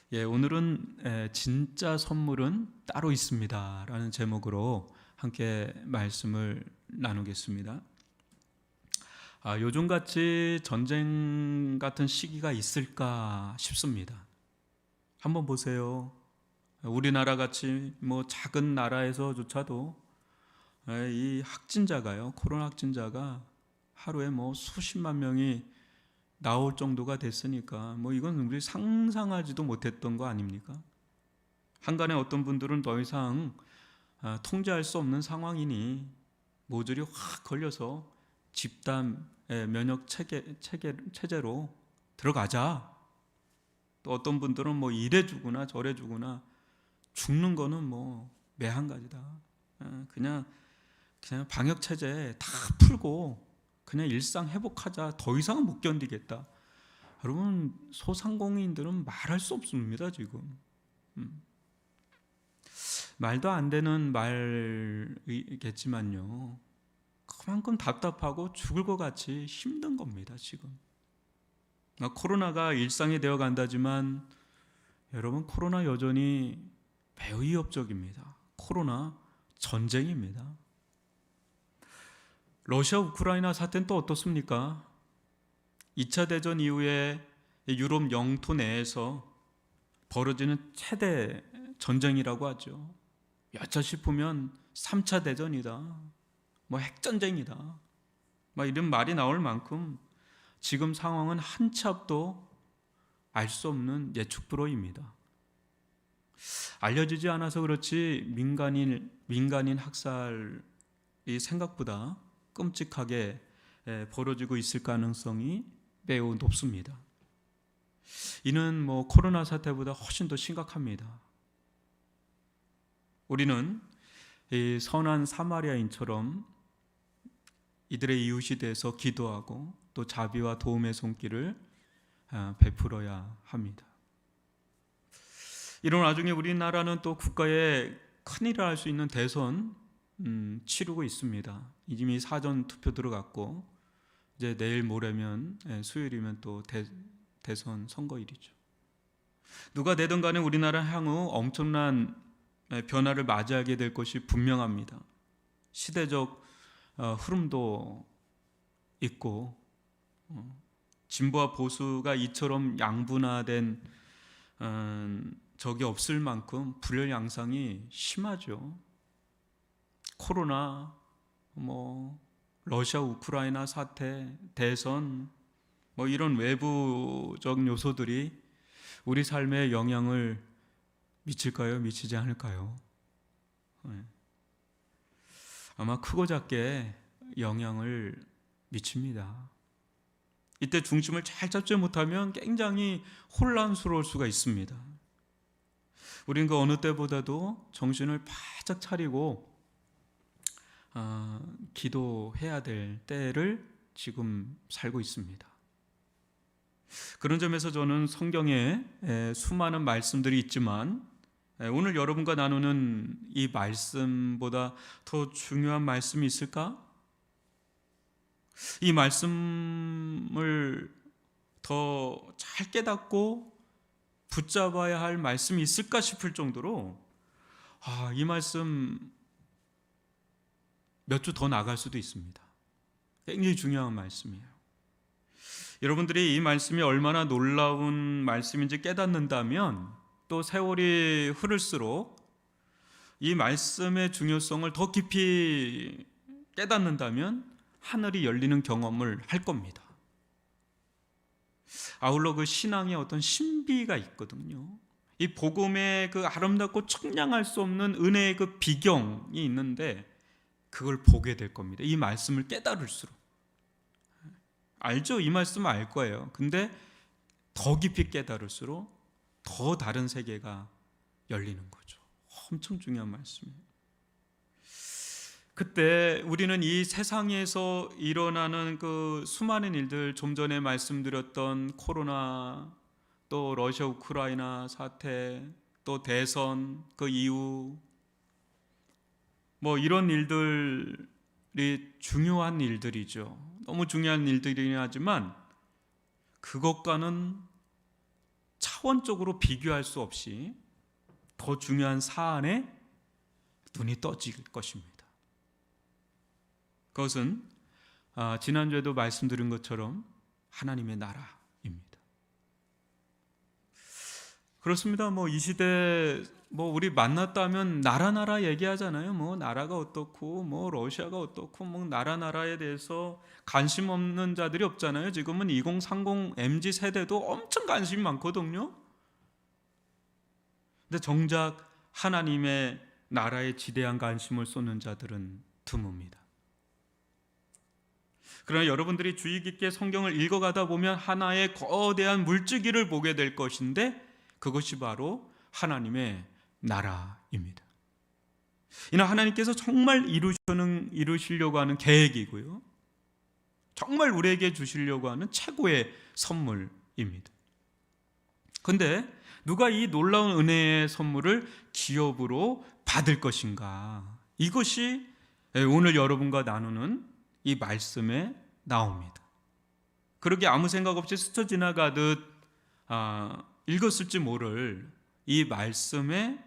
오늘은 진짜 선물은 따로 있습니다 라는 제목으로 함께 말씀을 나누겠습니다. 요즘같이 전쟁 같은 시기가 있을까 싶습니다. 한번 보세요. 우리나라 같이 작은 나라에서조차도 이 확진자가요, 코로나 확진자가 하루에 수십만 명이 나올 정도가 됐으니까 이건 우리 상상하지도 못했던 거 아닙니까? 한간에 어떤 분들은 더 이상 통제할 수 없는 상황이니 모조리 확 걸려서 집단 면역 체제로 들어가자. 또 어떤 분들은 이래 주구나 저래 주구나 죽는 거는 매한가지다. 그냥 방역 체제 다 풀고 그냥 일상 회복하자. 더 이상은 못 견디겠다. 여러분, 소상공인들은 말할 수 없습니다 지금. 말도 안 되는 말이겠지만요, 그만큼 답답하고 죽을 것 같이 힘든 겁니다 지금. 코로나가 일상이 되어 간다지만 여러분, 코로나 여전히 매우 위협적입니다. 코로나 전쟁입니다. 러시아 우크라이나 사태는 또 어떻습니까? 2차 대전 이후에 유럽 영토 내에서 벌어지는 최대 전쟁이라고 하죠. 여차 싶으면 3차 대전이다, 핵전쟁이다, 이런 말이 나올 만큼 지금 상황은 한 치 앞도 알 수 없는 예측불허입니다. 알려지지 않아서 그렇지 민간인 학살이 생각보다 끔찍하게 벌어지고 있을 가능성이 매우 높습니다. 이는 코로나 사태보다 훨씬 더 심각합니다. 우리는 이 선한 사마리아인처럼 이들의 이웃이 돼서 기도하고 또 자비와 도움의 손길을 베풀어야 합니다. 이런 와중에 우리나라는 또 국가에 큰일을 할 수 있는 대선 치르고 있습니다. 이미 사전 투표 들어갔고 이제 내일 모레면, 수요일이면 또 대선 선거일이죠. 누가 되든 간에 우리나라 향후 엄청난 변화를 맞이하게 될 것이 분명합니다. 시대적 흐름도 있고 진보와 보수가 이처럼 양분화된 적이 없을 만큼 불열 양상이 심하죠. 코로나, 러시아 우크라이나 사태, 대선, 이런 외부적 요소들이 우리 삶에 영향을 미칠까요? 미치지 않을까요? 아마 크고 작게 영향을 미칩니다. 이때 중심을 잘 잡지 못하면 굉장히 혼란스러울 수가 있습니다. 우리는 그 어느 때보다도 정신을 바짝 차리고 기도해야 될 때를 지금 살고 있습니다. 그런 점에서 저는 성경에 수많은 말씀들이 있지만 오늘 여러분과 나누는 이 말씀보다 더 중요한 말씀이 있을까? 이 말씀을 더 잘 깨닫고 붙잡아야 할 말씀이 있을까 싶을 정도로 이 말씀 몇 주 더 나갈 수도 있습니다. 굉장히 중요한 말씀이에요. 여러분들이 이 말씀이 얼마나 놀라운 말씀인지 깨닫는다면 또 세월이 흐를수록 이 말씀의 중요성을 더 깊이 깨닫는다면 하늘이 열리는 경험을 할 겁니다. 아울러 그 신앙의 어떤 신비가 있거든요. 이 복음의 그 아름답고 청량할 수 없는 은혜의 그 비경이 있는데 그걸 보게 될 겁니다. 이 말씀을 깨달을수록. 알죠? 이 말씀 알 거예요. 근데 더 깊이 깨달을수록 더 다른 세계가 열리는 거죠. 엄청 중요한 말씀이에요. 그때 우리는 이 세상에서 일어나는 그 수많은 일들, 좀 전에 말씀드렸던 코로나, 또 러시아 우크라이나 사태, 또 대선, 그 이후 이런 일들이 중요한 일들이죠. 너무 중요한 일들이긴 하지만 그것과는 차원적으로 비교할 수 없이 더 중요한 사안에 눈이 떠질 것입니다. 그것은 지난주에도 말씀드린 것처럼 하나님의 나라입니다. 그렇습니다. 이 시대 우리 만났다면 나라 얘기하잖아요. 나라가 어떻고 러시아가 어떻고 나라에 대해서 관심 없는 자들이 없잖아요. 지금은 2030 MZ 세대도 엄청 관심이 많거든요. 근데 정작 하나님의 나라에 지대한 관심을 쏟는 자들은 드뭅니다. 그러나 여러분들이 주의 깊게 성경을 읽어가다 보면 하나의 거대한 물줄기를 보게 될 것인데 그것이 바로 하나님의 나라입니다. 이는 하나님께서 정말 이루시려고 하는 계획이고요, 정말 우리에게 주시려고 하는 최고의 선물입니다. 그런데 누가 이 놀라운 은혜의 선물을 기업으로 받을 것인가? 이것이 오늘 여러분과 나누는 이 말씀에 나옵니다. 그러게 아무 생각 없이 스쳐 지나가듯 읽었을지 모를 이 말씀에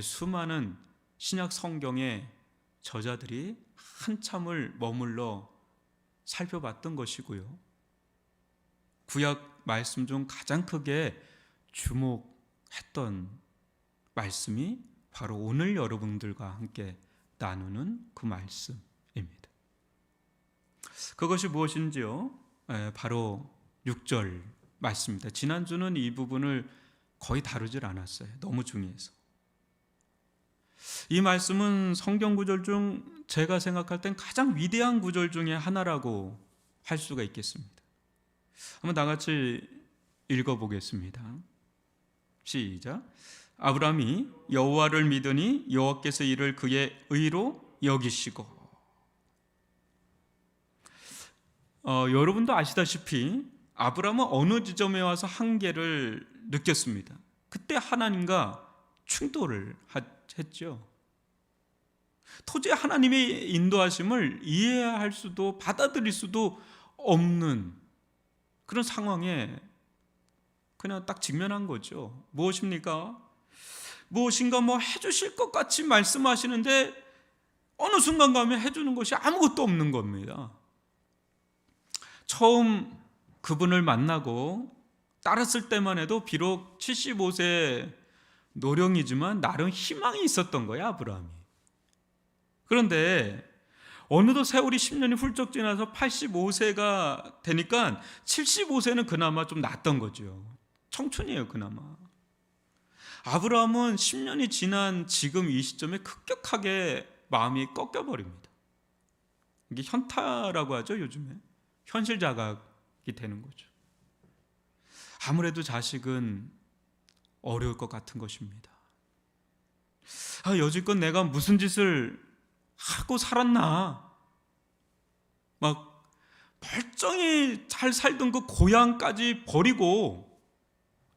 수많은 신약 성경의 저자들이 한참을 머물러 살펴봤던 것이고요, 구약 말씀 중 가장 크게 주목했던 말씀이 바로 오늘 여러분들과 함께 나누는 그 말씀입니다. 그것이 무엇인지요? 바로 6절 말씀입니다. 지난주는 이 부분을 거의 다루질 않았어요. 너무 중요해서. 이 말씀은 성경 구절 중 제가 생각할 땐 가장 위대한 구절 중에 하나라고 할 수가 있겠습니다. 한번 다 같이 읽어보겠습니다. 시작. 아브라함이 여호와를 믿으니 여호와께서 이를 그의 의로 여기시고. 여러분도 아시다시피 아브라함은 어느 지점에 와서 한계를 느꼈습니다. 그때 하나님과 충돌을 했죠. 도저히 하나님의 인도하심을 이해할 수도 받아들일 수도 없는 그런 상황에 그냥 딱 직면한 거죠. 무엇입니까? 무엇인가 해주실 것 같이 말씀하시는데 어느 순간 가면 해주는 것이 아무것도 없는 겁니다. 처음 그분을 만나고 따랐을 때만 해도 비록 75세 노령이지만 나름 희망이 있었던 거야, 아브라함이. 그런데 어느덧 세월이 10년이 훌쩍 지나서 85세가 되니까 75세는 그나마 좀 낫던 거죠. 청춘이에요, 그나마. 아브라함은 10년이 지난 지금 이 시점에 급격하게 마음이 꺾여버립니다. 이게 현타라고 하죠, 요즘에. 현실 자각이 되는 거죠. 아무래도 자식은 어려울 것 같은 것입니다. 여지껏 내가 무슨 짓을 하고 살았나? 멀쩡히 잘 살던 그 고향까지 버리고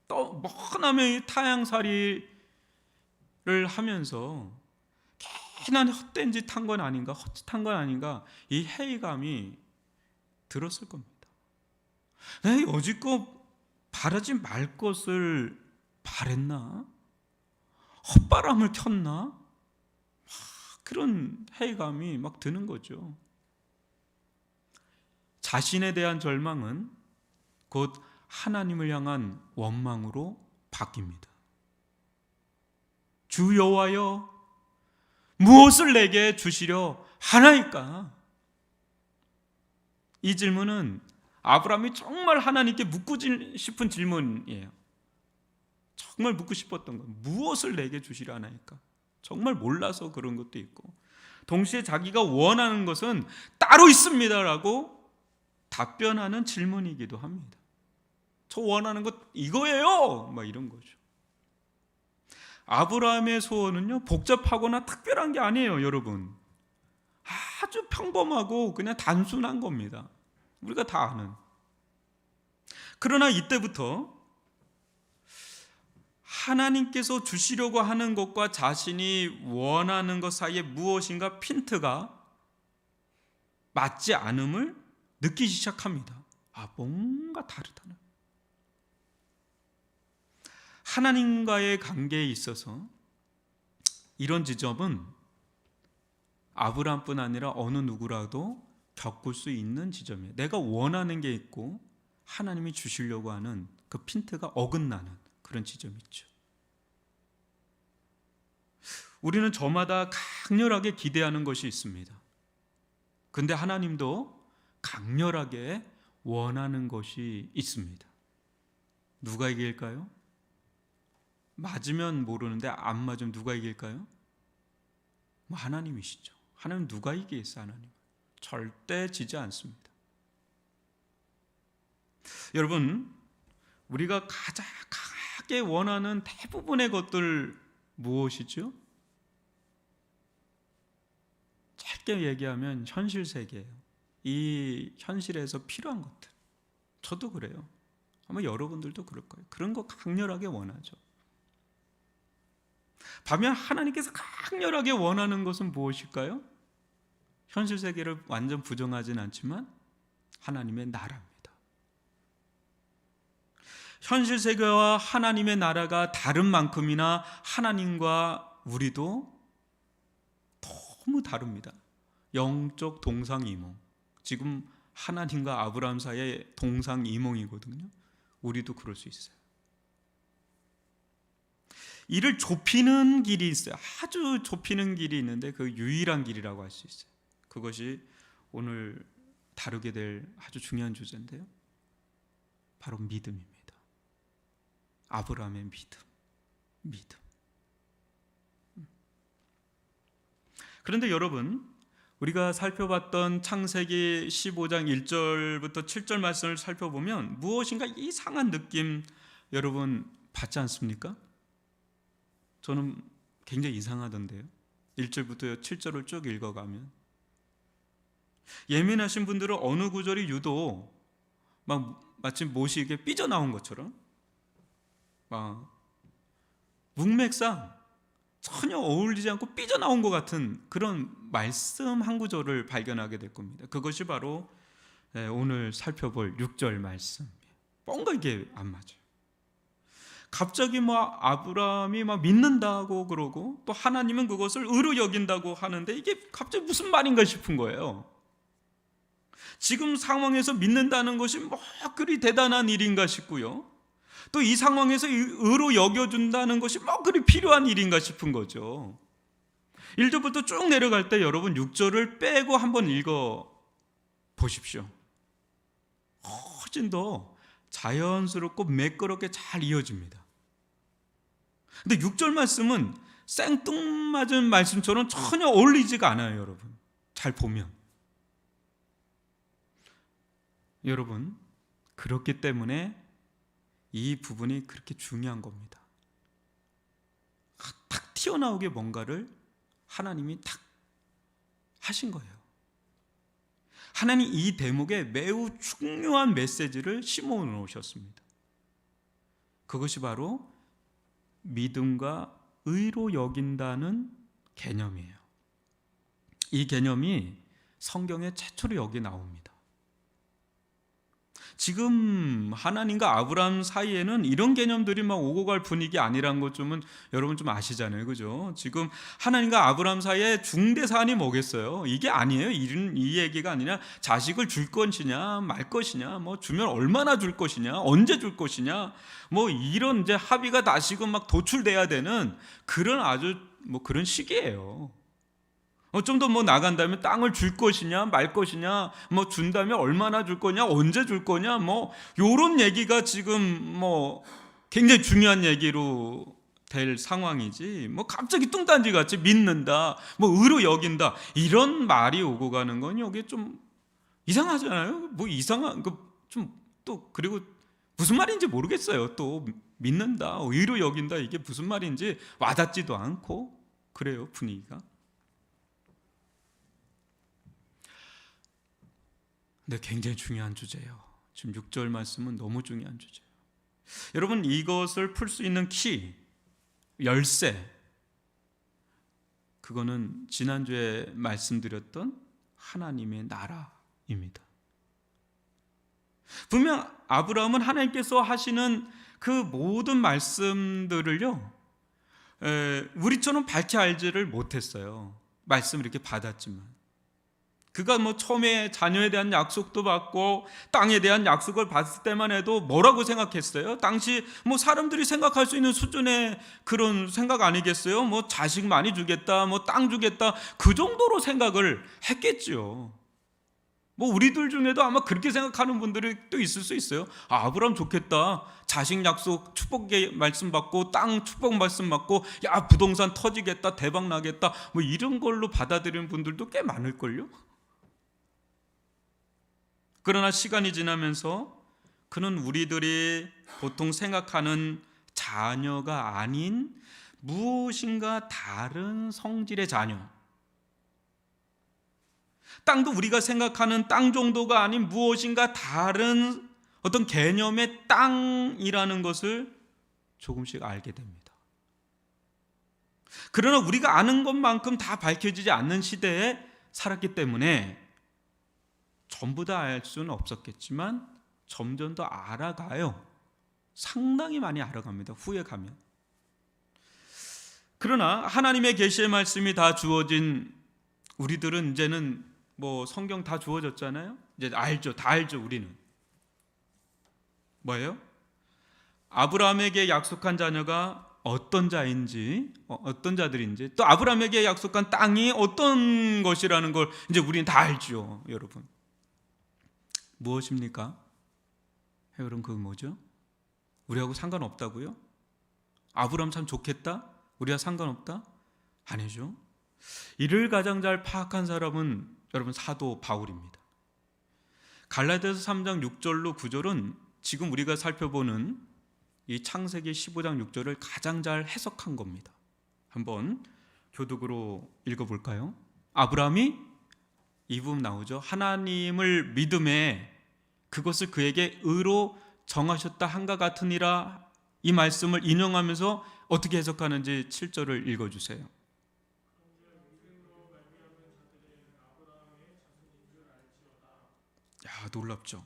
또 머나먼 타향살이를 하면서 괜한 헛된 짓 한 건 아닌가, 헛짓한 건 아닌가, 이 회의감이 들었을 겁니다. 내가 여지껏 바라지 말 것을 바랬나? 헛바람을 켰나? 그런 회의감이 막 드는 거죠. 자신에 대한 절망은 곧 하나님을 향한 원망으로 바뀝니다. 주 여호와여, 무엇을 내게 주시려 하나이까? 이 질문은 아브라함이 정말 하나님께 묻고 싶은 질문이에요. 정말 묻고 싶었던 거예요. 무엇을 내게 주시려 하나이까? 정말 몰라서 그런 것도 있고, 동시에 자기가 원하는 것은 따로 있습니다라고 답변하는 질문이기도 합니다. 저 원하는 것 이거예요! 이런 거죠. 아브라함의 소원은요, 복잡하거나 특별한 게 아니에요, 여러분. 아주 평범하고 그냥 단순한 겁니다. 우리가 다 아는. 그러나 이때부터 하나님께서 주시려고 하는 것과 자신이 원하는 것 사이에 무엇인가 핀트가 맞지 않음을 느끼기 시작합니다. 뭔가 다르다는. 하나님과의 관계에 있어서 이런 지점은 아브라함뿐 아니라 어느 누구라도 겪을 수 있는 지점이에요. 내가 원하는 게 있고 하나님이 주시려고 하는 그 핀트가 어긋나는 그런 지점이 있죠. 우리는 저마다 강렬하게 기대하는 것이 있습니다. 근데 하나님도 강렬하게 원하는 것이 있습니다. 누가 이길까요? 맞으면 모르는데 안 맞으면 누가 이길까요? 하나님이시죠. 하나님 누가 이기겠어요? 하나님 절대 지지 않습니다. 여러분, 우리가 가장 강하게 원하는 대부분의 것들 무엇이죠? 짧게 얘기하면 현실 세계예요. 이 현실에서 필요한 것들. 저도 그래요. 아마 여러분들도 그럴 거예요. 그런 거 강렬하게 원하죠. 반면 하나님께서 강렬하게 원하는 것은 무엇일까요? 현실 세계를 완전 부정하진 않지만 하나님의 나라입니다. 현실 세계와 하나님의 나라가 다른 만큼이나 하나님과 우리도 너무 다릅니다. 영적 동상이몽. 지금 하나님과 아브라함 사이의 동상이몽이거든요. 우리도 그럴 수 있어요. 이를 좁히는 길이 있어요. 아주 좁히는 길이 있는데 그 유일한 길이라고 할 수 있어요. 그것이 오늘 다루게 될 아주 중요한 주제인데요. 바로 믿음입니다. 아브라함의 믿음. 그런데 여러분, 우리가 살펴봤던 창세기 15장 1절부터 7절 말씀을 살펴보면 무엇인가 이상한 느낌 여러분 받지 않습니까? 저는 굉장히 이상하던데요. 1절부터 7절을 쭉 읽어가면 예민하신 분들은 어느 구절이 유독 마치 못이 이게 삐져나온 것처럼 문맥상 전혀 어울리지 않고 삐져나온 것 같은 그런 말씀 한 구절을 발견하게 될 겁니다. 그것이 바로 오늘 살펴볼 6절 말씀. 뭔가 이게 안 맞아요. 갑자기 아브라함이 믿는다고 그러고 또 하나님은 그것을 의로 여긴다고 하는데 이게 갑자기 무슨 말인가 싶은 거예요. 지금 상황에서 믿는다는 것이 그리 대단한 일인가 싶고요. 또 이 상황에서 의로 여겨준다는 것이 그리 필요한 일인가 싶은 거죠. 1절부터 쭉 내려갈 때 여러분 6절을 빼고 한번 읽어 보십시오. 훨씬 더 자연스럽고 매끄럽게 잘 이어집니다. 근데 6절 말씀은 생뚱맞은 말씀처럼 전혀 어울리지가 않아요. 여러분 잘 보면 여러분 그렇기 때문에 이 부분이 그렇게 중요한 겁니다. 탁 튀어나오게 뭔가를 하나님이 탁 하신 거예요. 하나님 이 대목에 매우 중요한 메시지를 심어 놓으셨습니다. 그것이 바로 믿음과 의로 여긴다는 개념이에요. 이 개념이 성경에 최초로 여기 나옵니다. 지금 하나님과 아브라함 사이에는 이런 개념들이 오고 갈 분위기 아니란 것 좀은 여러분 좀 아시잖아요. 그죠? 지금 하나님과 아브라함 사이에 중대 사안이 뭐겠어요? 이게 아니에요. 이 얘기가 아니라 자식을 줄 것이냐 말 것이냐 주면 얼마나 줄 것이냐 언제 줄 것이냐 이런 이제 합의가 다시금 도출돼야 되는 그런 아주 그런 시기예요. 좀 더 나간다면 땅을 줄 것이냐 말 것이냐 준다면 얼마나 줄 거냐 언제 줄 거냐 요런 얘기가 지금 굉장히 중요한 얘기로 될 상황이지 갑자기 뚱딴지 같이 믿는다 의로 여긴다 이런 말이 오고 가는 건 여기 좀 이상하잖아요. 이상한 좀 또 그리고 무슨 말인지 모르겠어요. 또 믿는다 의로 여긴다 이게 무슨 말인지 와닿지도 않고 그래요. 분위기가. 근데 굉장히 중요한 주제예요. 지금 6절 말씀은 너무 중요한 주제예요. 여러분 이것을 풀 수 있는 키, 열쇠 그거는 지난주에 말씀드렸던 하나님의 나라입니다. 분명 아브라함은 하나님께서 하시는 그 모든 말씀들을요, 우리처럼 밝히 알지를 못했어요. 말씀을 이렇게 받았지만. 그가 뭐 처음에 자녀에 대한 약속도 받고 땅에 대한 약속을 받을 때만 해도 뭐라고 생각했어요? 당시 뭐 사람들이 생각할 수 있는 수준의 그런 생각 아니겠어요? 뭐 자식 많이 주겠다, 뭐 땅 주겠다, 그 정도로 생각을 했겠죠. 뭐 우리들 중에도 아마 그렇게 생각하는 분들이 또 있을 수 있어요. 아브라함 좋겠다, 자식 약속 축복의 말씀 받고 땅 축복 말씀 받고, 야 부동산 터지겠다, 대박 나겠다, 뭐 이런 걸로 받아들이는 분들도 꽤 많을걸요. 그러나 시간이 지나면서 그는 우리들이 보통 생각하는 자녀가 아닌 무엇인가 다른 성질의 자녀, 땅도 우리가 생각하는 땅 정도가 아닌 무엇인가 다른 어떤 개념의 땅이라는 것을 조금씩 알게 됩니다. 그러나 우리가 아는 것만큼 다 밝혀지지 않는 시대에 살았기 때문에 전부 다 알 수는 없었겠지만 점점 더 알아가요. 상당히 많이 알아갑니다. 후에 가면. 그러나 하나님의 계시의 말씀이 다 주어진 우리들은 이제는 뭐 성경 다 주어졌잖아요. 이제 알죠. 다 알죠. 우리는 뭐예요? 아브라함에게 약속한 자녀가 어떤 자인지, 어떤 자들인지, 또 아브라함에게 약속한 땅이 어떤 것이라는 걸 이제 우리는 다 알죠. 여러분, 무엇입니까? 여러분, 그거 뭐죠? 우리하고 상관없다고요? 아브라함 참 좋겠다? 우리와 상관없다? 아니죠. 이를 가장 잘 파악한 사람은 여러분 사도 바울입니다. 갈라디아서 3장 6절로 9절은 지금 우리가 살펴보는 이 창세기 15장 6절을 가장 잘 해석한 겁니다. 한번 교독으로 읽어볼까요? 아브라함이 이 부분 나오죠. 하나님을 믿음에 그것을 그에게 의로 정하셨다 한가 같으니라, 이 말씀을 인용하면서 어떻게 해석하는지 7절을 읽어주세요. 야, 놀랍죠.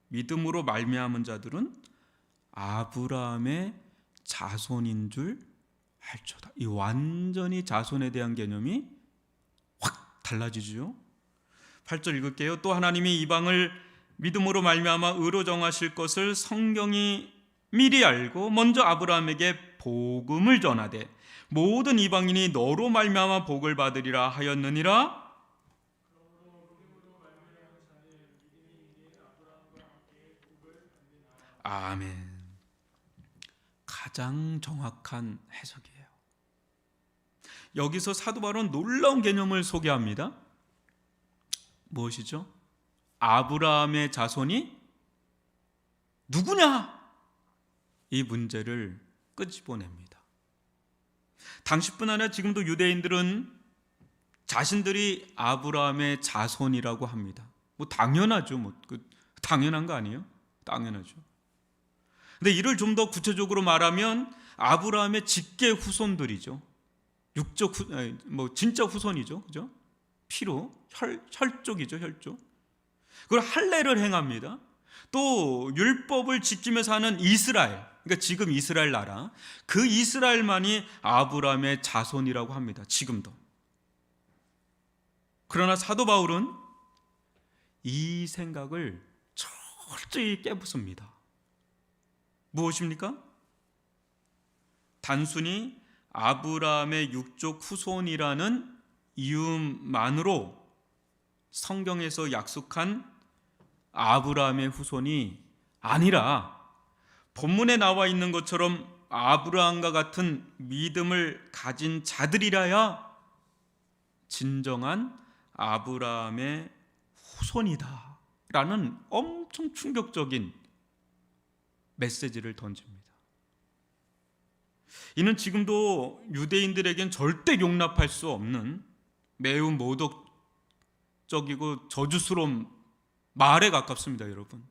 믿음으로 말미암은 자들은 아브라함의 자손인 줄 알죠다. 이 완전히 자손에 대한 개념이 확 달라지죠. 8절 읽을게요. 또 하나님이 이방을 믿음으로 말미암아 의로 정하실 것을 성경이 미리 알고 먼저 아브라함에게 복음을 전하되 모든 이방인이 너로 말미암아 복을 받으리라 하였느니라. 아멘. 가장 정확한 해석이에요. 여기서 사도 바울은 놀라운 개념을 소개합니다. 무엇이죠? 아브라함의 자손이 누구냐? 이 문제를 끄집어냅니다. 당시뿐 아니라 지금도 유대인들은 자신들이 아브라함의 자손이라고 합니다. 뭐 당연하죠. 당연한 거 아니에요? 당연하죠. 근데 이를 좀 더 구체적으로 말하면 아브라함의 직계 후손들이죠. 육적 진짜 후손이죠. 그죠? 피로 혈족이죠. 혈족. 그걸 할례를 행합니다. 또 율법을 지키면서 하는 이스라엘, 그러니까 지금 이스라엘 나라, 그 이스라엘만이 아브라함의 자손이라고 합니다. 지금도. 그러나 사도 바울은 이 생각을 철저히 깨부숩니다. 무엇입니까? 단순히 아브라함의 육족 후손이라는 이유만으로 성경에서 약속한 아브라함의 후손이 아니라 본문에 나와 있는 것처럼 아브라함과 같은 믿음을 가진 자들이라야 진정한 아브라함의 후손이다 라는 엄청 충격적인 메시지를 던집니다. 이는 지금도 유대인들에겐 절대 용납할 수 없는 매우 모독적이고 저주스러운 말에 가깝습니다. 여러분,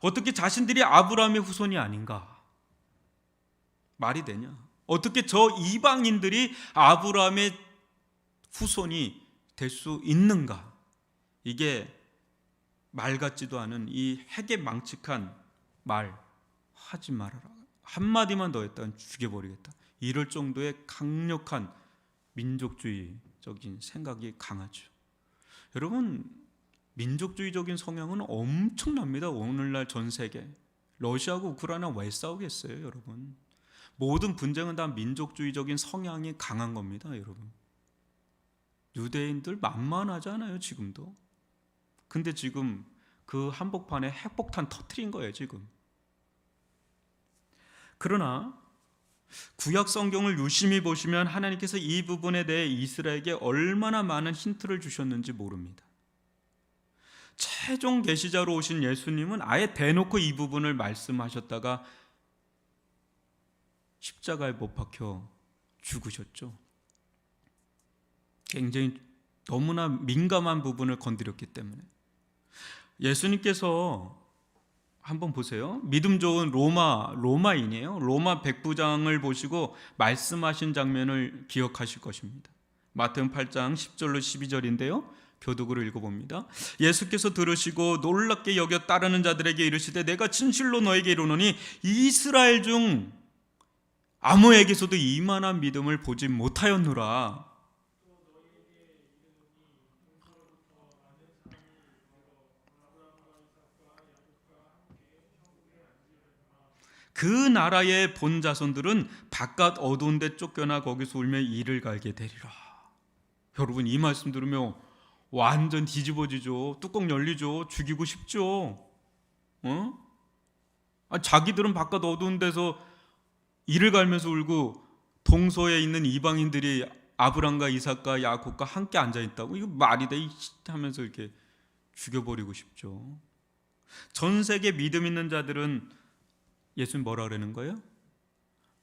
어떻게 자신들이 아브라함의 후손이 아닌가? 말이 되냐? 어떻게 저 이방인들이 아브라함의 후손이 될 수 있는가? 이게 말 같지도 않은 이 해괴망측한 말 하지 말아라. 한마디만 더 했다간 죽여버리겠다. 이럴 정도의 강력한 민족주의적인 생각이 강하죠. 여러분, 민족주의적인 성향은 엄청납니다. 오늘날 전 세계. 러시아하고 우크라이나 왜 싸우겠어요, 여러분? 모든 분쟁은 다 민족주의적인 성향이 강한 겁니다, 여러분. 유대인들 만만하잖아요, 지금도. 근데 지금 그 한복판에 핵폭탄 터뜨린 거예요, 지금. 그러나 구약 성경을 유심히 보시면 하나님께서 이 부분에 대해 이스라엘에게 얼마나 많은 힌트를 주셨는지 모릅니다. 최종 계시자로 오신 예수님은 아예 대놓고 이 부분을 말씀하셨다가 십자가에 못 박혀 죽으셨죠. 굉장히 너무나 민감한 부분을 건드렸기 때문에. 예수님께서 한번 보세요. 믿음 좋은 로마인이에요. 로마 백부장을 보시고 말씀하신 장면을 기억하실 것입니다. 마태복음 8장 10절로 12절인데요. 교독으로 읽어봅니다. 예수께서 들으시고 놀랍게 여겨 따르는 자들에게 이르시되 내가 진실로 너에게 이르노니 이스라엘 중 아무에게서도 이만한 믿음을 보지 못하였노라. 그 나라의 본 자손들은 바깥 어두운 데 쫓겨나 거기서 울며 이를 갈게 되리라. 여러분, 이 말씀 들으면 완전 뒤집어지죠. 뚜껑 열리죠. 죽이고 싶죠. 자기들은 바깥 어두운 데서 이를 갈면서 울고 동서에 있는 이방인들이 아브람과 이삭과 야곱과 함께 앉아 있다고, 이거 말이 돼 하면서 이렇게 죽여버리고 싶죠. 전 세계 믿음 있는 자들은 예수님 뭐라 그러는 거예요?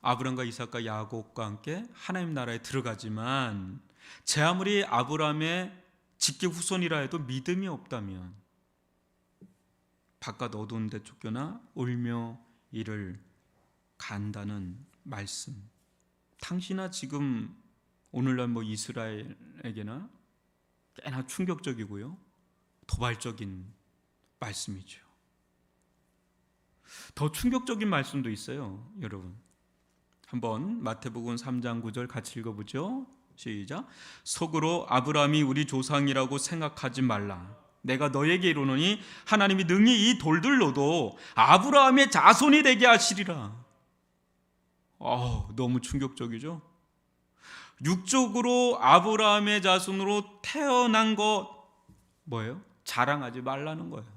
아브람과 이삭과 야곱과 함께 하나님 나라에 들어가지만 제 아무리 아브람의 직계 후손이라 해도 믿음이 없다면 바깥 어두운 데 쫓겨나 울며 이를 간다는 말씀. 당시나 지금 오늘날 이스라엘에게나 꽤나 충격적이고요, 도발적인 말씀이죠. 더 충격적인 말씀도 있어요, 여러분. 한번 마태복음 3장 9절 같이 읽어보죠. 시작. 속으로 아브라함이 우리 조상이라고 생각하지 말라. 내가 너에게 이르노니 하나님이 능히 이 돌들로도 아브라함의 자손이 되게 하시리라. 너무 충격적이죠. 육적으로 아브라함의 자손으로 태어난 것 뭐예요? 자랑하지 말라는 거예요.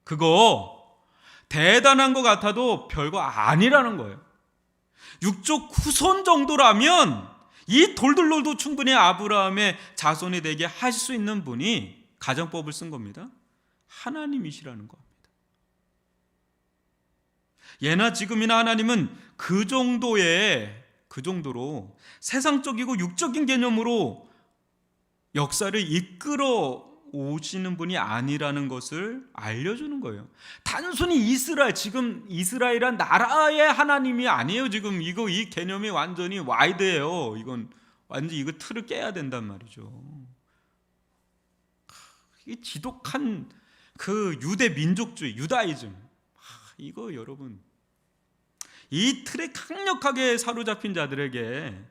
그거 대단한 것 같아도 별거 아니라는 거예요. 육적 후손 정도라면 이 돌들로도 충분히 아브라함의 자손이 되게 할 수 있는 분이 가정법을 쓴 겁니다. 하나님이시라는 겁니다. 예나 지금이나 하나님은 그 정도로 세상적이고 육적인 개념으로 역사를 이끌어 오시는 분이 아니라는 것을 알려주는 거예요. 단순히 지금 이스라엘은 나라의 하나님이 아니에요. 지금 이 개념이 완전히 와이드예요. 이건 완전히 이거 틀을 깨야 된단 말이죠. 이 지독한 그 유대 민족주의, 유다이즘, 이거 여러분, 이 틀에 강력하게 사로잡힌 자들에게,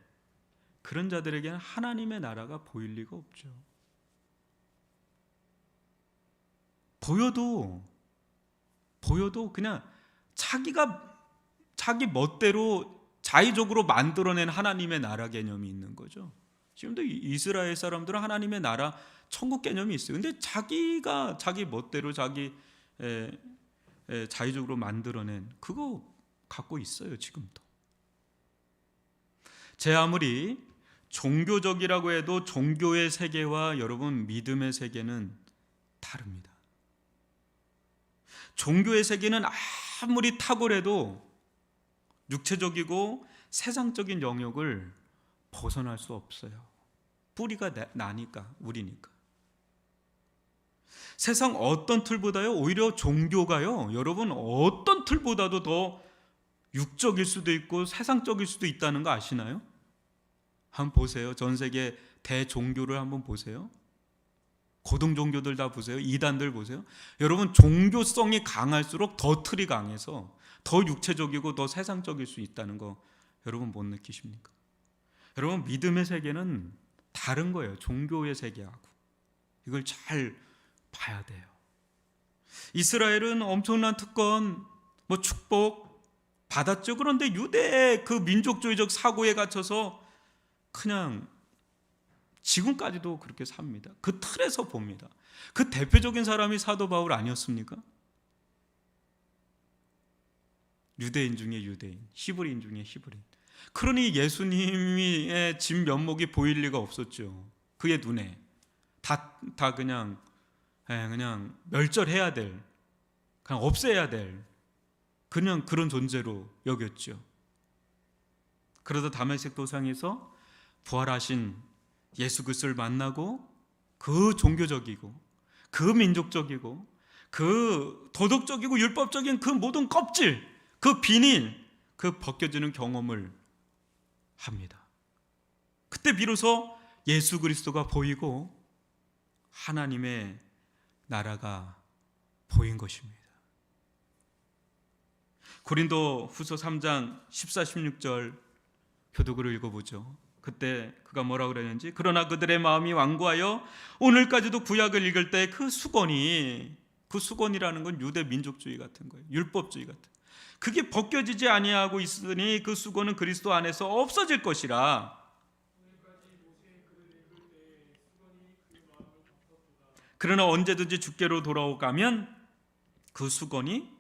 그런 자들에게는 하나님의 나라가 보일 리가 없죠. 보여도 그냥 자기 멋대로 자의적으로 만들어낸 하나님의 나라 개념이 있는 거죠. 지금도 이스라엘 사람들은 하나님의 나라 천국 개념이 있어요. 근데 자기가 자기 멋대로 자의적으로 만들어낸 그거 갖고 있어요, 지금도. 제 아무리 종교적이라고 해도 종교의 세계와 여러분 믿음의 세계는 다릅니다. 종교의 세계는 아무리 탁월해도 육체적이고 세상적인 영역을 벗어날 수 없어요. 뿌리가 나니까, 우리니까. 세상 어떤 틀보다요, 오히려 종교가요, 여러분 어떤 틀보다도 더 육적일 수도 있고 세상적일 수도 있다는 거 아시나요? 한번 보세요. 전 세계 대종교를 한번 보세요. 고등 종교들 다 보세요. 이단들 보세요. 여러분, 종교성이 강할수록 더 틀이 강해서 더 육체적이고 더 세상적일 수 있다는 거 여러분 못 느끼십니까? 여러분, 믿음의 세계는 다른 거예요. 종교의 세계하고. 이걸 잘 봐야 돼요. 이스라엘은 엄청난 특권, 축복 받았죠. 그런데 유대의 그 민족주의적 사고에 갇혀서 그냥 지금까지도 그렇게 삽니다. 그 틀에서 봅니다. 그 대표적인 사람이 사도 바울 아니었습니까? 유대인 중에 유대인, 히브리인 중에 히브리인. 그러니 예수님의 진 면목이 보일 리가 없었죠. 그의 눈에 다 그냥 멸절해야 될, 그냥 없애야 될 그냥 그런 존재로 여겼죠. 그러다 다메섹 도상에서 부활하신 예수 그리스도를 만나고 그 종교적이고 그 민족적이고 그 도덕적이고 율법적인 그 모든 껍질, 그 비닐, 그 벗겨지는 경험을 합니다. 그때 비로소 예수 그리스도가 보이고 하나님의 나라가 보인 것입니다. 고린도 후서 3장 14, 16절 교독으로 읽어보죠. 그때 그가 뭐라고 그랬는지, 그러나 그들의 마음이 완고하여 오늘까지도 구약을 읽을 때 그 수건이라는 건 유대 민족주의 같은 거예요. 율법주의 같은. 그게 벗겨지지 아니하고 있으니 그 수건은 그리스도 안에서 없어질 것이라. 그러나 언제든지 주께로 돌아오가면 그 수건이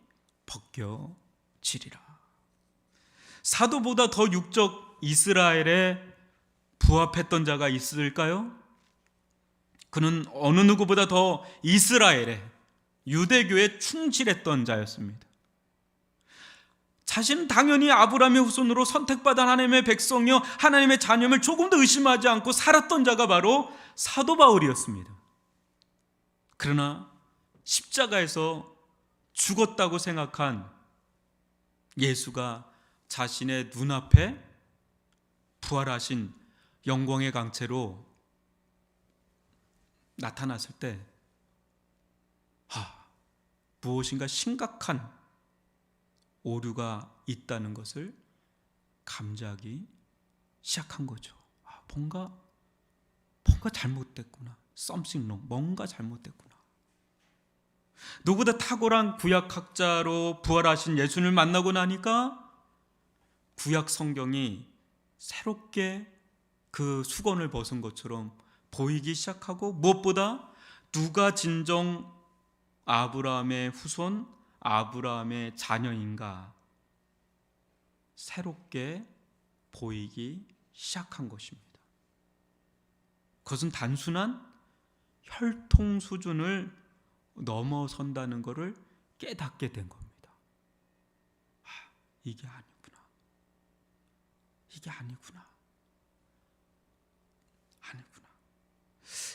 벗겨지리라. 사도보다 더 육적 이스라엘에 부합했던 자가 있을까요? 그는 어느 누구보다 더 이스라엘에, 유대교에 충실했던 자였습니다. 자신은 당연히 아브라함의 후손으로 선택받은 하나님의 백성이요 하나님의 자녀임을 조금도 의심하지 않고 살았던 자가 바로 사도 바울이었습니다. 그러나 십자가에서 죽었다고 생각한 예수가 자신의 눈앞에 부활하신 영광의 강체로 나타났을 때 무엇인가 심각한 오류가 있다는 것을 감지하기 시작한 거죠. 뭔가 잘못됐구나. Something wrong. 뭔가 잘못됐구나. 누구보다 탁월한 구약학자로 부활하신 예수님을 만나고 나니까 구약 성경이 새롭게 그 수건을 벗은 것처럼 보이기 시작하고, 무엇보다 누가 진정 아브라함의 후손, 아브라함의 자녀인가 새롭게 보이기 시작한 것입니다. 그것은 단순한 혈통 수준을 넘어선다는 것을 깨닫게 된 겁니다. 이게 아니구나.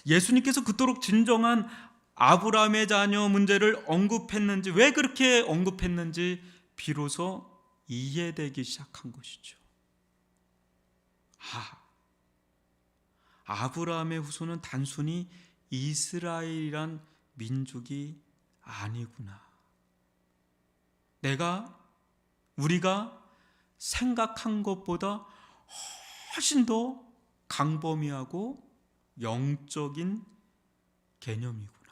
예수님께서 그토록 진정한 아브라함의 자녀 문제를 언급했는지, 왜 그렇게 언급했는지 비로소 이해되기 시작한 것이죠. 아브라함의 후손은 단순히 이스라엘이란 민족이 아니구나. 우리가 생각한 것보다 훨씬 더 강범위하고 영적인 개념이구나.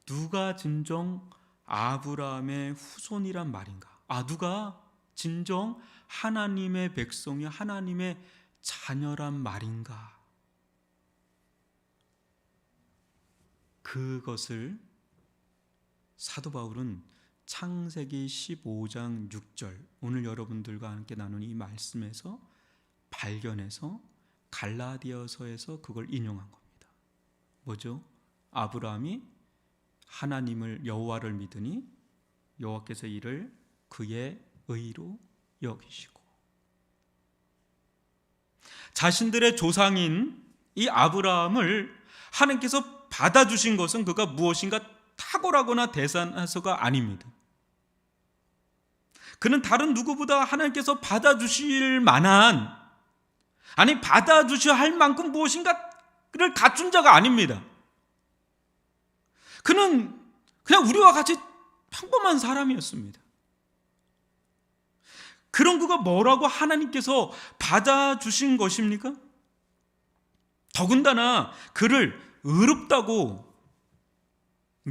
누가 진정 아브라함의 후손이란 말인가? 누가 진정 하나님의 백성이 하나님의 자녀란 말인가? 그것을 사도 바울은 창세기 15장 6절, 오늘 여러분들과 함께 나눈 이 말씀에서 발견해서 갈라디아서에서 그걸 인용한 겁니다. 뭐죠? 아브라함이 하나님을, 여호와를 믿으니 여호와께서 이를 그의 의로 여기시고, 자신들의 조상인 이 아브라함을 하나님께서 받아주신 것은 그가 무엇인가 탁월하거나 대단해서가 아닙니다. 그는 다른 누구보다 하나님께서 받아주실 만한, 받아주셔야 할 만큼 무엇인가 갖춘 자가 아닙니다. 그는 그냥 우리와 같이 평범한 사람이었습니다. 그런 그가 뭐라고 하나님께서 받아주신 것입니까? 더군다나 그를 의롭다고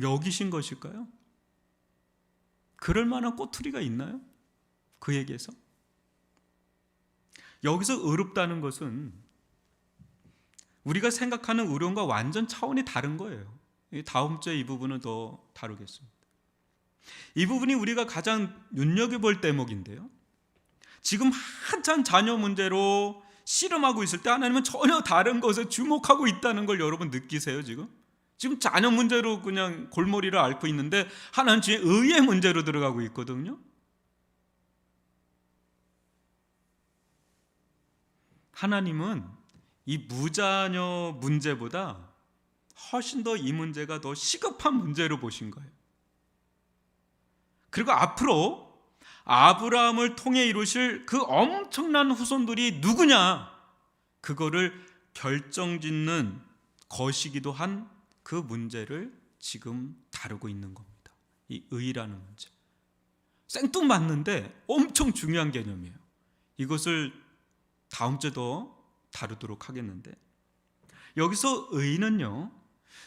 여기신 것일까요? 그럴 만한 꼬투리가 있나요? 그에게서? 여기서 의롭다는 것은 우리가 생각하는 의로움과 완전 차원이 다른 거예요. 다음 주에 이 부분은 더 다루겠습니다. 이 부분이 우리가 가장 눈여겨볼 대목인데요. 지금 한참 자녀 문제로 씨름하고 있을 때 하나님은 전혀 다른 것에 주목하고 있다는 걸 여러분 느끼세요? 지금 자녀 문제로 그냥 골머리를 앓고 있는데 하나님 지금 의의 문제로 들어가고 있거든요. 하나님은 이 무자녀 문제보다 훨씬 더 이 문제가 더 시급한 문제로 보신 거예요. 그리고 앞으로 아브라함을 통해 이루실 그 엄청난 후손들이 누구냐, 그거를 결정짓는 것이기도 한 그 문제를 지금 다루고 있는 겁니다. 이 의라는 문제, 생뚱맞는데 엄청 중요한 개념이에요. 이것을 다음 주에 더 다루도록 하겠는데, 여기서 의는요,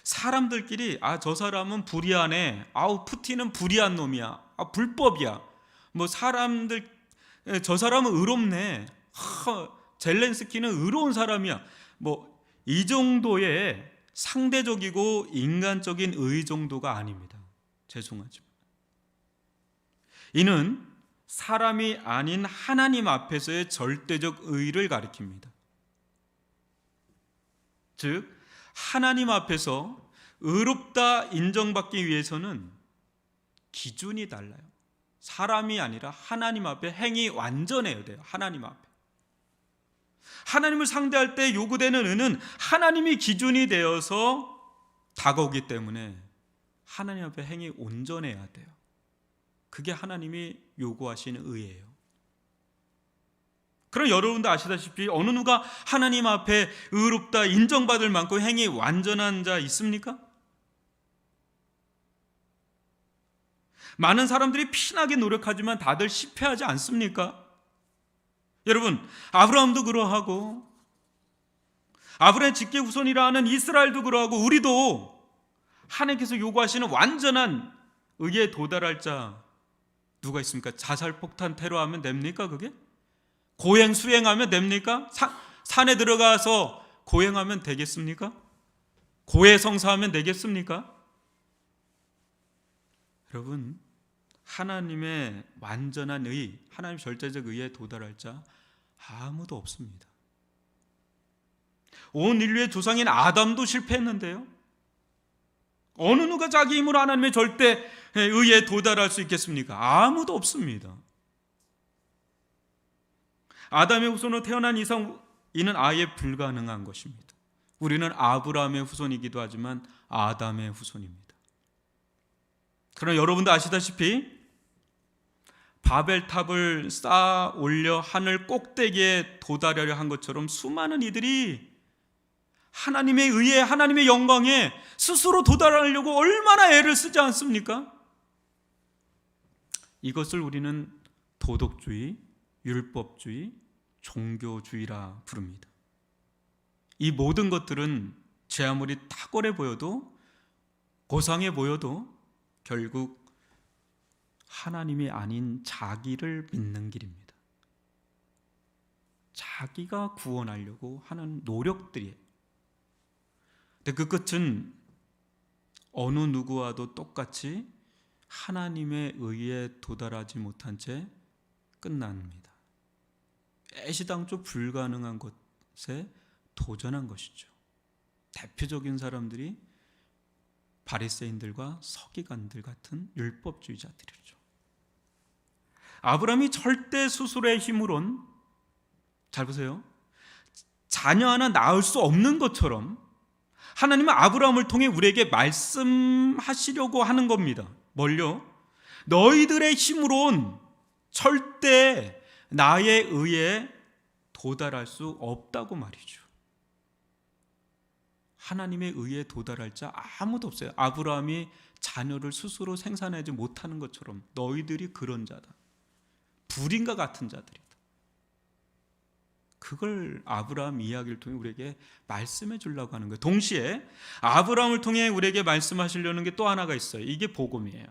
사람들끼리 저 사람은 불의하네, 푸틴은 불의한 놈이야, 불법이야, 뭐 사람들 저 사람은 의롭네, 젤렌스키는 의로운 사람이야, 뭐 이 정도의 상대적이고 인간적인 의 정도가 아닙니다. 죄송하지만 이는 사람이 아닌 하나님 앞에서의 절대적 의를 가리킵니다. 즉 하나님 앞에서 의롭다 인정받기 위해서는 기준이 달라요. 사람이 아니라 하나님 앞에 행위 완전해야 돼요. 하나님 앞에. 하나님을 상대할 때 요구되는 의는 하나님이 기준이 되어서 다가오기 때문에 하나님 앞에 행위 온전해야 돼요. 그게 하나님이 요구하시는 의예요. 그럼 여러분도 아시다시피 어느 누가 하나님 앞에 의롭다 인정받을 만큼 행위 완전한 자 있습니까? 많은 사람들이 피나게 노력하지만 다들 실패하지 않습니까? 여러분, 아브라함도 그러하고 아브라함의 직계 후손이라 하는 이스라엘도 그러하고 우리도 하나님께서 요구하시는 완전한 의에 도달할 자 누가 있습니까? 자살, 폭탄, 테러하면 됩니까? 그게? 고행, 수행하면 됩니까? 산에 들어가서 고행하면 되겠습니까? 고해성사하면 되겠습니까? 여러분, 하나님의 완전한 의, 하나님 절대적 의에 도달할 자 아무도 없습니다. 온 인류의 조상인 아담도 실패했는데요, 어느 누가 자기 힘으로 하나님의 절대 의에 도달할 수 있겠습니까? 아무도 없습니다. 아담의 후손으로 태어난 이상 이는 아예 불가능한 것입니다. 우리는 아브라함의 후손이기도 하지만 아담의 후손입니다. 그러나 여러분도 아시다시피 바벨탑을 쌓아 올려 하늘 꼭대기에 도달하려 한 것처럼 수많은 이들이 하나님의 의에, 하나님의 영광에 스스로 도달하려고 얼마나 애를 쓰지 않습니까? 이것을 우리는 도덕주의, 율법주의, 종교주의라 부릅니다. 이 모든 것들은 제 아무리 탁월해 보여도, 고상해 보여도 결국 하나님이 아닌 자기를 믿는 길입니다. 자기가 구원하려고 하는 노력들이에요. 근데 그 끝은 어느 누구와도 똑같이 하나님의 의에 도달하지 못한 채 끝납니다. 애시당초 불가능한 것에 도전한 것이죠. 대표적인 사람들이 바리새인들과 서기관들 같은 율법주의자들이죠. 아브라함이 절대 스스로의 힘으론, 잘 보세요, 자녀 하나 낳을 수 없는 것처럼 하나님은 아브라함을 통해 우리에게 말씀하시려고 하는 겁니다. 뭘요? 너희들의 힘으론 절대 나의 의에 도달할 수 없다고 말이죠. 하나님의 의에 도달할 자 아무도 없어요. 아브라함이 자녀를 스스로 생산하지 못하는 것처럼 너희들이 그런 자다. 불인과 같은 자들이다. 그걸 아브라함 이야기를 통해 우리에게 말씀해 주려고 하는 거예요. 동시에 아브라함을 통해 우리에게 말씀하시려는 게 또 하나가 있어요. 이게 복음이에요.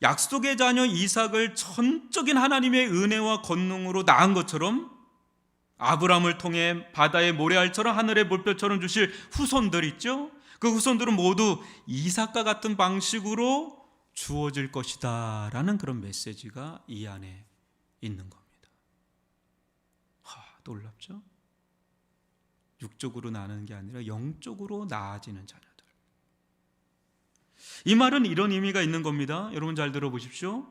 약속의 자녀 이삭을 전적인 하나님의 은혜와 권능으로 낳은 것처럼 아브라함을 통해 바다의 모래알처럼 하늘의 물결처럼 주실 후손들 있죠? 그 후손들은 모두 이삭과 같은 방식으로 주어질 것이다 라는 그런 메시지가 이 안에 있는 겁니다. 놀랍죠? 육적으로 나는 게 아니라 영적으로 나아지는 자녀들. 이 말은 이런 의미가 있는 겁니다. 여러분 잘 들어보십시오.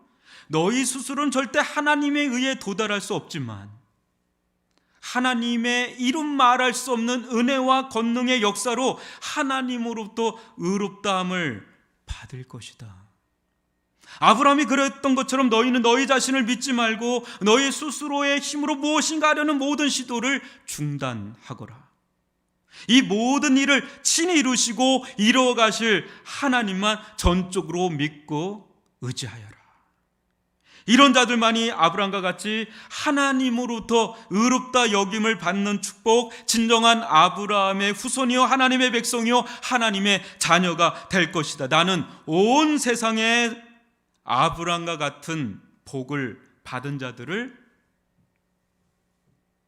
너희 스스로는 절대 하나님에 의해 도달할 수 없지만 하나님의 이름 말할 수 없는 은혜와 권능의 역사로 하나님으로부터 의롭다함을 받을 것이다. 아브라함이 그랬던 것처럼 너희는 너희 자신을 믿지 말고 너희 스스로의 힘으로 무엇인가 하려는 모든 시도를 중단하거라. 이 모든 일을 친히 이루시고 이루어 가실 하나님만 전적으로 믿고 의지하여라. 이런 자들만이 아브라함과 같이 하나님으로부터 의롭다 여김을 받는 축복, 진정한 아브라함의 후손이요 하나님의 백성이요 하나님의 자녀가 될 것이다. 나는 온 세상에 아브라함과 같은 복을 받은 자들을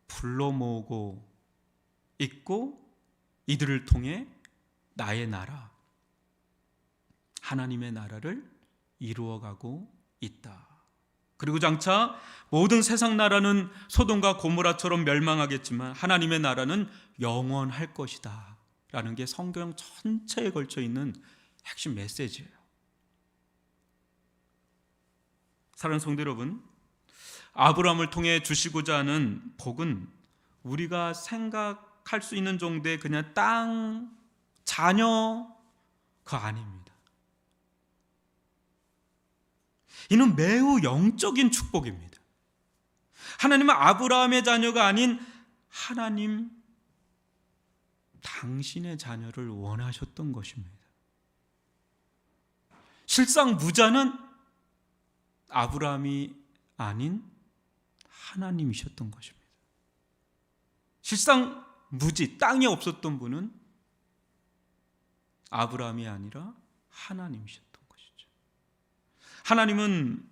불러 모으고 있고 이들을 통해 나의 나라, 하나님의 나라를 이루어가고 있다. 그리고 장차 모든 세상 나라는 소돔과 고모라처럼 멸망하겠지만 하나님의 나라는 영원할 것이다 라는 게 성경 전체에 걸쳐 있는 핵심 메시지예요. 사랑하는 성도 여러분, 아브라함을 통해 주시고자 하는 복은 우리가 생각할 수 있는 정도의 그냥 땅, 자녀 그거 아닙니다. 이는 매우 영적인 축복입니다. 하나님은 아브라함의 자녀가 아닌 하나님 당신의 자녀를 원하셨던 것입니다. 실상 무자는 아브라함이 아닌 하나님이셨던 것입니다. 실상 무지, 땅이 없었던 분은 아브라함이 아니라 하나님이셨던 것이죠. 하나님은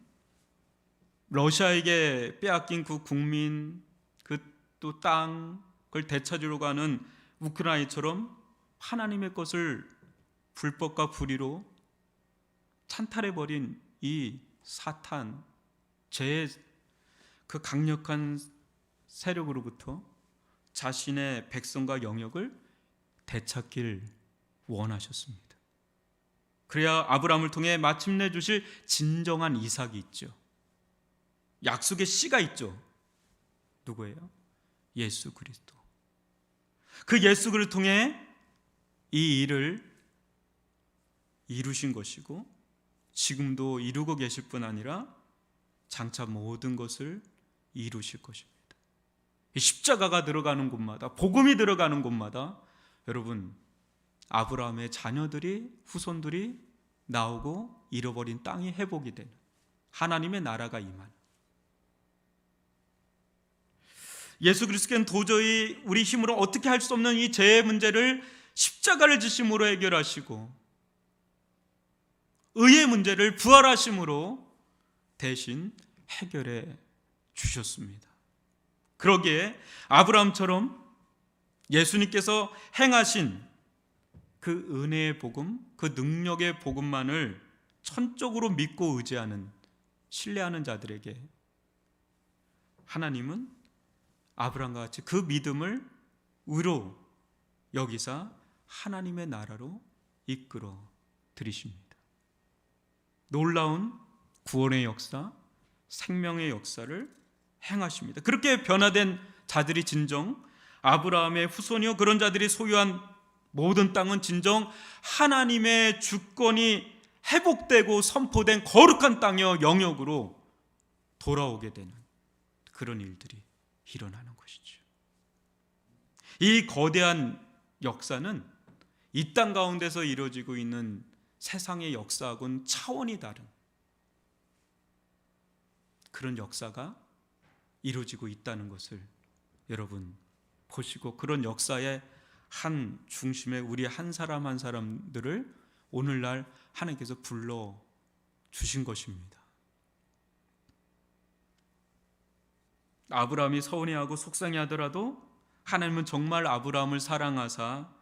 러시아에게 빼앗긴 그 국민, 그 또 땅, 그걸 되찾으려고 하는 우크라이나처럼 하나님의 것을 불법과 불의로 찬탈해버린 이 사탄, 죄의 그 강력한 세력으로부터 자신의 백성과 영역을 되찾길 원하셨습니다. 그래야 아브라함을 통해 마침내 주실 진정한 이삭이 있죠. 약속의 씨가 있죠. 누구예요? 예수 그리스도. 그 예수 그리스도를 통해 이 일을 이루신 것이고 지금도 이루고 계실 뿐 아니라 장차 모든 것을 이루실 것입니다. 이 십자가가 들어가는 곳마다, 복음이 들어가는 곳마다 여러분 아브라함의 자녀들이, 후손들이 나오고 잃어버린 땅이 회복이 되는 하나님의 나라가 임하는, 예수 그리스도께는 도저히 우리 힘으로 어떻게 할 수 없는 이 죄의 문제를 십자가를 지심으로 해결하시고 의의 문제를 부활하심으로 대신 해결해 주셨습니다. 그러기에 아브라함처럼 예수님께서 행하신 그 은혜의 복음, 그 능력의 복음만을 천적으로 믿고 의지하는, 신뢰하는 자들에게 하나님은 아브라함과 같이 그 믿음을 의로 여기사 하나님의 나라로 이끌어 들이십니다. 놀라운 구원의 역사, 생명의 역사를 행하십니다. 그렇게 변화된 자들이 진정 아브라함의 후손이요 그런 자들이 소유한 모든 땅은 진정 하나님의 주권이 회복되고 선포된 거룩한 땅이요 영역으로 돌아오게 되는 그런 일들이 일어나는 것이죠. 이 거대한 역사는 이 땅 가운데서 이루어지고 있는 세상의 역사하고는 차원이 다른 그런 역사가 이루어지고 있다는 것을 여러분 보시고, 그런 역사의 한 중심에 우리 한 사람 한 사람들을 오늘날 하나님께서 불러 주신 것입니다. 아브라함이 서운해하고 속상해하더라도 하나님은 정말 아브라함을 사랑하사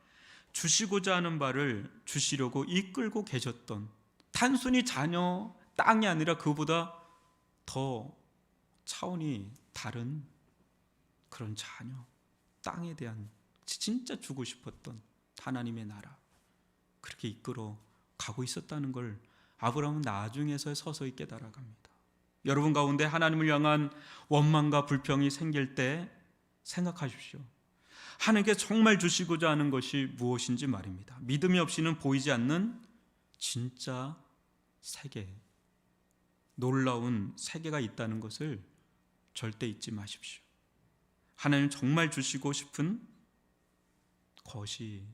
주시고자 하는 바를 주시려고 이끌고 계셨던, 단순히 자녀, 땅이 아니라 그보다 더 차원이 다른 그런 자녀, 땅에 대한 진짜 주고 싶었던 하나님의 나라, 그렇게 이끌어 가고 있었다는 걸 아브라함은 나중에서 서서히 깨달아갑니다. 여러분 가운데 하나님을 향한 원망과 불평이 생길 때 생각하십시오. 하나님께 정말 주시고자 하는 것이 무엇인지 말입니다. 믿음이 없이는 보이지 않는 진짜 세계, 놀라운 세계가 있다는 것을 절대 잊지 마십시오. 하나님 정말 주시고 싶은 것이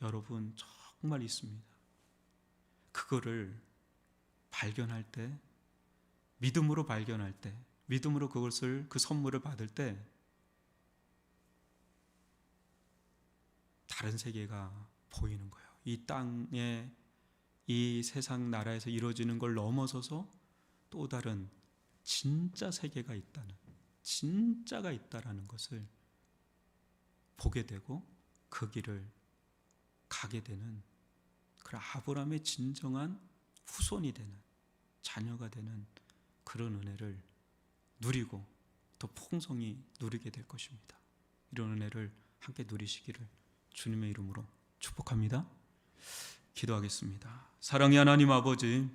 여러분 정말 있습니다. 그거를 발견할 때, 믿음으로 발견할 때, 믿음으로 그것을, 그 선물을 받을 때 다른 세계가 보이는 거예요. 이 땅에, 이 세상 나라에서 이루어지는 걸 넘어서서 또 다른 진짜 세계가 있다는, 진짜가 있다라는 것을 보게 되고 그 길을 가게 되는, 그런 아브라함의 진정한 후손이 되는, 자녀가 되는 그런 은혜를 누리고 더 풍성히 누리게 될 것입니다. 이런 은혜를 함께 누리시기를 주님의 이름으로 축복합니다. 기도하겠습니다. 사랑의 하나님 아버지,